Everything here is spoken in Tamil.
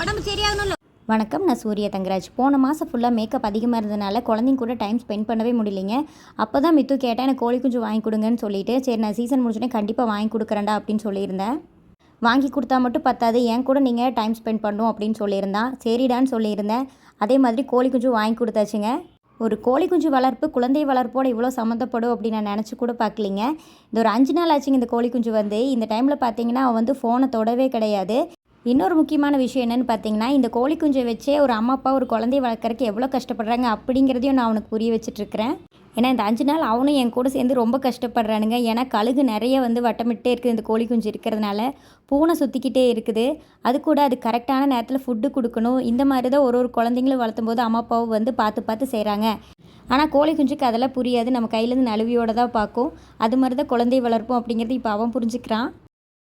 உடம்பு சரியாகணும்ல. வணக்கம், நான் சூர்யா தங்கராஜ். போன மாதம் ஃபுல்லாக மேக்கப் அதிகமாக இருந்ததுனால குழந்தைங்க கூட டைம் ஸ்பெண்ட் பண்ணவே முடியலைங்க. அப்போ தான் மித்து கேட்டேன், எனக்கு கோழி குஞ்சு வாங்கி கொடுங்கன்னு சொல்லிட்டு, சரி நான் சீசன் முடிச்சோடனே கண்டிப்பாக வாங்கி கொடுக்குறேன்டா அப்படின்னு சொல்லியிருந்தேன். வாங்கி கொடுத்தா மட்டும் பத்தாது, என் கூட நீங்கள் டைம் ஸ்பெண்ட் பண்ணணும் அப்படின்னு சொல்லியிருந்தான். சரிடான்னு சொல்லியிருந்தேன். அதே மாதிரி கோழி குஞ்சு வாங்கி கொடுத்தாச்சுங்க. ஒரு கோழி குஞ்சு வளர்ப்பு குழந்தை வளர்ப்போடு இவ்வளோ சம்மந்தப்படும் அப்படின்னு நான் நினச்சி கூட பார்க்கலிங்க. இந்த ஒரு 5 நாள் ஆச்சுங்க இந்த கோழி குஞ்சு வந்து. இந்த டைமில் பார்த்தீங்கன்னா அவன் வந்து ஃபோனை தொடவே கிடையாது. இன்னொரு முக்கியமான விஷயம் என்னென்னு பார்த்தீங்கன்னா, இந்த கோழி குஞ்சை வச்சே ஒரு அம்மா அப்பா ஒரு குழந்தைய வளர்க்குறக்கு எவ்வளோ கஷ்டப்படுறாங்க அப்படிங்கிறதையும் நான் அவனுக்கு புரிய வச்சுட்ருக்கிறேன். ஏன்னா இந்த 5 நாள் அவனும் என் கூட சேர்ந்து ரொம்ப கஷ்டப்படுறானுங்க. ஏன்னா கழுகு நிறைய வந்து வட்டமிட்டே இருக்குது இந்த கோழி குஞ்சு இருக்கிறதுனால. பூனை சுற்றிக்கிட்டே இருக்குது. அது கூட அது கரெக்டான நேரத்தில் ஃபுட்டு கொடுக்கணும். இந்த மாதிரி தான் ஒரு குழந்தைங்களும் வளர்த்தும் போது அம்மா அப்பாவும் வந்து பார்த்து பார்த்து செய்கிறாங்க. ஆனால் கோழி குஞ்சுக்கு அதெல்லாம் புரியாது. நம்ம கையிலேருந்து நழுவியோடு தான் பார்க்கும். அது மாதிரி தான் குழந்தை வளர்ப்போம் அப்படிங்கிறது இப்போ அவன் புரிஞ்சுக்கிறான்.